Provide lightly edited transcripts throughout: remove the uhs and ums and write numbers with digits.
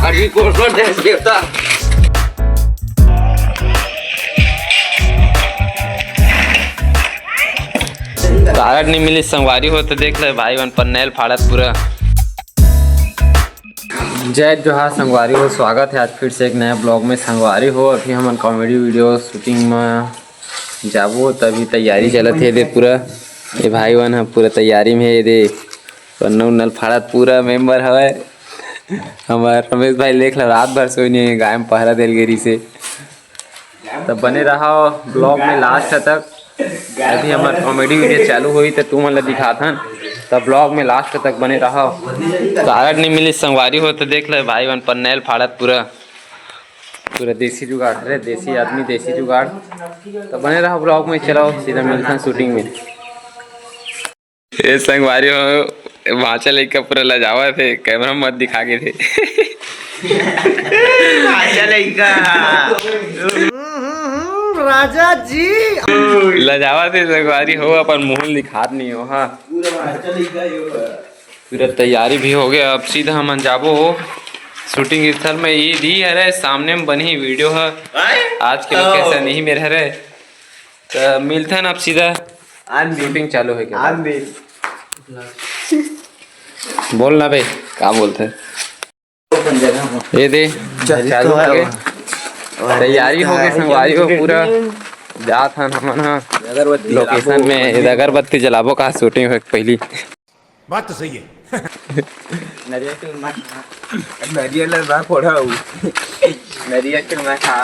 अभी कोसर देश देवता तारक नहीं मिली संगवारी हो तो देख ले भाई वन पन्नेल फाड़त पूरा। जय जोहार संगवारी हो, स्वागत है आज फिर से एक नया ब्लॉग में। संगवारी हो अभी हम कॉमेडी वीडियो शूटिंग में जाबो तभी तैयारी चलत है दे पूरा। ये भाई वन है पूरा तैयारी में है दे पन्ना उन्नल फाड़त पूरा मेंबर हवे हमार रमेश भाई देख लो रात भर सोई नहीं गाय में पहरा दिल गिरी से। तब बने रहा ब्लॉग में लास्ट तक। अभी हमार कॉमेडी वीडियो चालू हुई तो तुम मतलब दिखाथन तब ब्लॉग में लास्ट तक बने रहा। तारक नहीं मिली संगवारी हो तो देख ले भाई वन पन्नेल फाड़त पूरा पूरा देसी जुगाड़। अरे देसी आदमी देसी जुगाड़। तो बने रहा ब्लॉग में, चलाओ सीधा मिलता है शूटिंग में। ये संगवारी हो वहाँ चले का पूरा लजावा थे, कैमरा मत दिखा के थे राजा जी लजावा थे संगवारी हो, अपन मुंह दिखात नहीं हो। हाँ पूरा तैयारी भी हो गया। अब सीधा हम जाबो हो शूटिंग स्थल में। ये दी है सामने में बनी वीडियो है आज के लोकेशन नहीं मेरे है। तो मिलते हैं अब सीधा शूटिंग चालू है क्या? बोल ना भाई क्या बोलते हैं। ये दे चालू हो गए, तैयारी हो गई संगवारी हो पूरा। जात हन हमन लोकेशन में अगरबत्ती जलाबो का शूटिंग है पहली बात तो सही है। नरियल ना फोड़ाऊ नरियल के मैं खा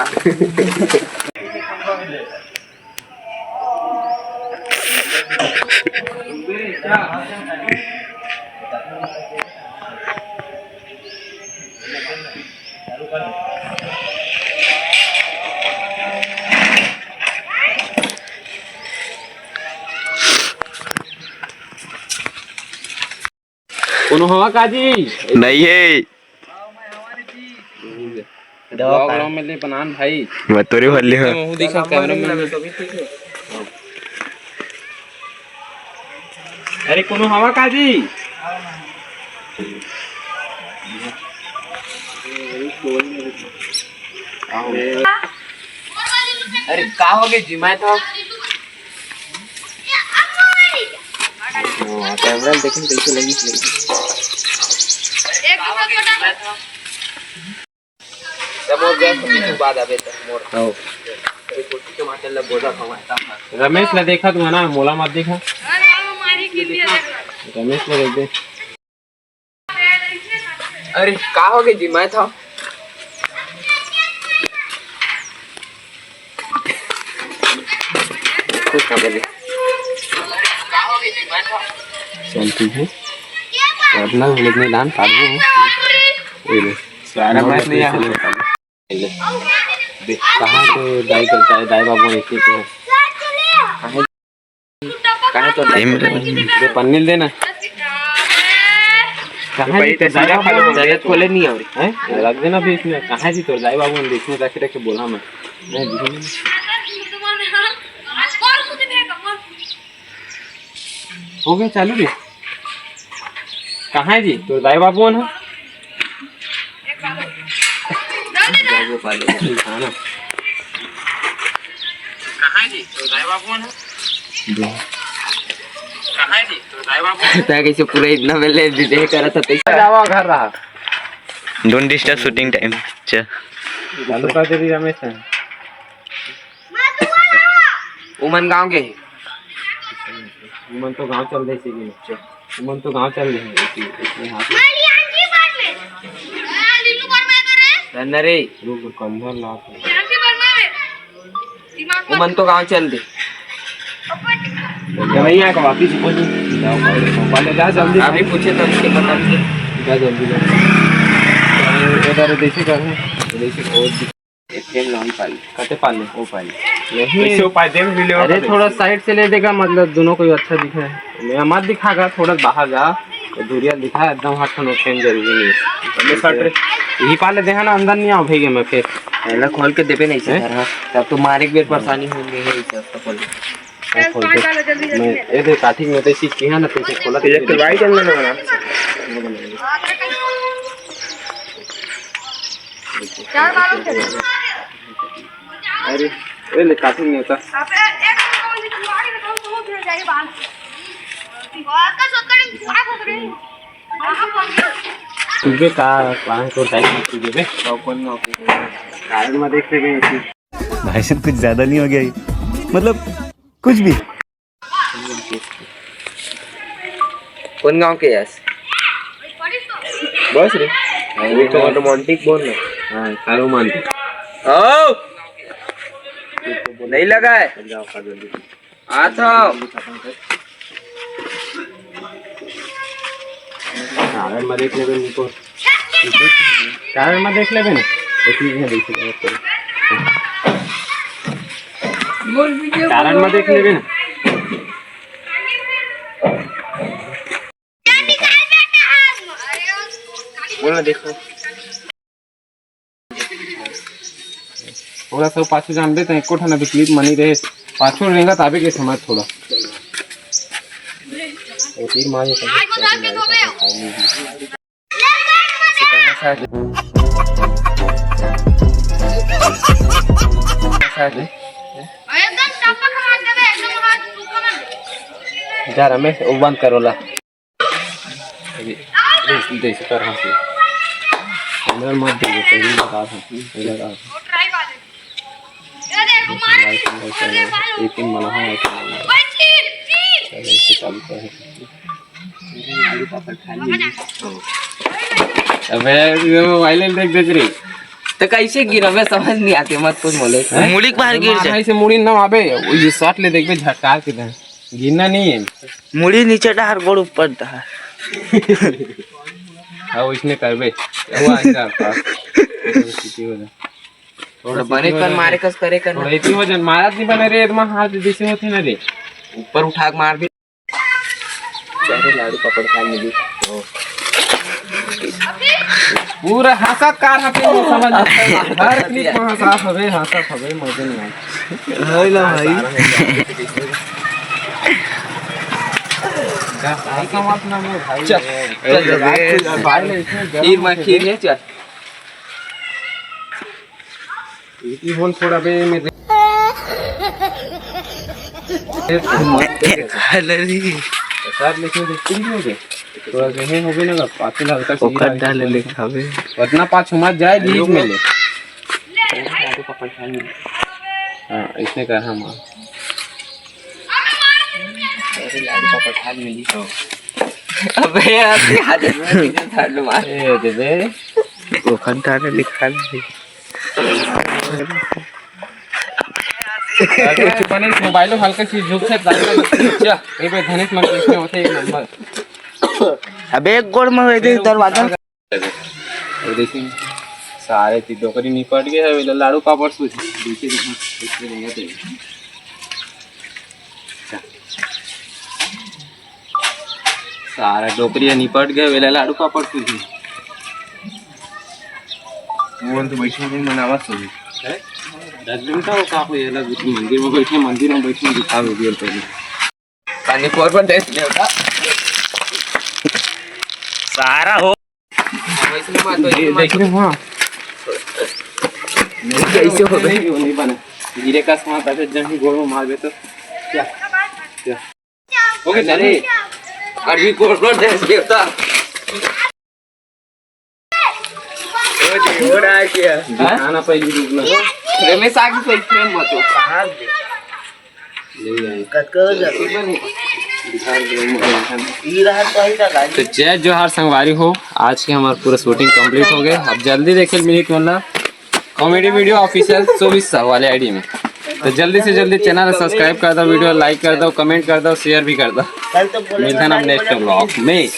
कोनो हवा काजी नहीं है दवा में ले बनान भाई मैं तोरे भल्ले हो मुंह दिखा कैमरा में। अरे कोनो हवा काजी अरे का हो गए जी मैं तो कैमरा देखें कैसे लगी तब और गैस की बात आवे तक मोर आओ अरे कुर्सी के माथे लग बोझा खवाता रमेश ने देखा तू है ना मोला मत देखा रमेश ने देख दे। अरे का हो गई जी मैं था कुछ ना बोले चलती है अपना लेने दान काटो ये सारा मैच नहीं आ देख कहां तो दाई करता है दाई बाबू एक ही तो कहां तो दे पन्नील देना कहां है तो सारा जगत खोले नहीं और हैं रख देना बीच में। कहां जी तो दाई बाबू ने देखने रख के बोला मैं नहीं हो गया चालू भी। कहाँ है जी तो दाई बाबू ना कैसे पूरा इतना पहले विजय करा था जावा घर रहा डोंट डिस्टर्ब शूटिंग टाइम चालू कर दे रमेश उमन गांव के उमन तो गांव चल रही थी उमन तो गांव चल रही है रे रुक कंधर ला उमन तो गांव चल दे नहीं आएगा वापिस पहले जा जल्दी अभी पूछे तो उसके पता जा जल्दी इधर देसी कर देसी और एफएम लॉन पाली कटे पाले ओ पाली यही तो पाए देख भी ले। अरे थोड़ा साइड से ले देगा मतलब दोनों को अच्छा दिखे। मैं मत दिखागा थोड़ा बाहर जा दूरिया दिखा एकदम हाथ खनो फेम जरूरी नहीं है शर्ट यही पाले देखा ना अंदर नहीं आओ भेगे मैं फिर पहले खोल के देबे नहीं सर तब तो मारे के परेशानी होंगे है सब खोल मैं ये दे काठी में तो सीख के है ना तो खोला के वाई चलने ना बना चार बालों से अरे ये ले काफी नहीं होता आप एक कौन सी तुम्हारी बताओ तो फिर जाएगी बाल और का सोकर क्या कर रहे हैं तुझे का प्लान तो टाइप में तुझे बे ओपन में कारण में देख रहे हैं भाई साहब कुछ ज्यादा नहीं हो गया ये? मतलब कुछ भी। कौन गांव के यस बस रे ये तो रोमांटिक बोल ना हां कारो मानते ओ नहीं लगा है आ तो कारण में देख लेबे निको कारण में देख लेबे ना एक चीज है देख लेबे कारण में देख लेबे ना बोल ना देखो थोड़ा सा पाछू जान दे तो एको ठना भी क्लिप मनी रहे पाछू रहेगा ताबे के समझ थोड़ा एक तीर मारे तो आज बता के दो गए एकदम टपक मार देबे एकदम हाथ रुको ना जा रमेश वो बंद करो ला देख कर हां से अंदर मत दे तो ये बता दो ये लगा वो ट्राई वाले ये देखो मारे एक दिन मना है ओए तीर तीर इसे चालू कर अबे ये मोबाइल देख देख रही तो कैसे गिरा मैं समझ नहीं आती मत कुछ बोले मुड़ी के बाहर गिर जाए ऐसे मुड़ी ना आबे ये शॉट ले देख बे झटका के दे गिरना नहीं है मुड़ी नीचे डार गोड़ ऊपर डार हां इसने करबे वो आएगा पास थोड़ा बने कर मारे कस करे कर थोड़ा इतनी वजन मारा नहीं बने रे इतना हाथ जैसे होते ना रे ऊपर उठा के मार भी चाहे लाडू पकड़ खा मिली पूरा हाथ कार हाथ में समझ हर क्लिप में हाथ हवे मजे नहीं हाय ला भाई का मत ना मैं भाई चल भाई ने इसमें खीर में खीर है चल ये होल थोड़ा बे में सर लेकिन देखती नहीं होगे थोड़ा कहीं हो गए ना पाछू हल्का ओकर डाल ले खावे उतना पाछू मत जाए बीच में ले लाडू पकड़ खा मिली हां इसने कहा मां अरे लाडू पकड़ खा मिली तो अबे यार हाथ में लाडू मार ए दे ओखन डाल लिखा ली बने मोबाइल हल्का सी झुक से अच्छा ए पे धनेश मन इसमें होते एक नंबर अबे एक गोड़ में दे दरवाजा और देखिए सारे चीजों करी निपट गए है लाडू पापड़ सूझ नीचे इसमें नहीं आते सारा डोकरिया निपट गए वेला लाडू पापड़ सूझ वो तो वैष्णो में मनावा सोई है डस्टबिन का वो काफी ये लग मंदिर में बैठे दिखा वीडियो पहले पानी फोर पर टेस्ट ले होता सारा हो वैष्णो में तो देख रहे हो हां कैसे हो गई नहीं बना गिरे का साथ ऐसे जहीं गोड़ में मार दे तो क्या हो गया चले अभी फोर पर टेस्ट ले होता हो रहा है क्या दिखाना पहले रुकना रमेश आगे कोई फ्रेम मत हो कहां दे ले जाए कत कर जा ई रहा तो ही लगा तो जय जोहार संगवारी हो आज की हमारा पूरा शूटिंग कंप्लीट हो गए अब जल्दी देखिए मिनट वाला कॉमेडी वीडियो ऑफिशियल 24 वाले आईडी में तो जल्दी से जल्दी चैनल सब्सक्राइब कर दो वीडियो लाइक कर दो कमेंट कर दो शेयर भी कर दो मिलते हैं हम नेक्स्ट ब्लॉग में।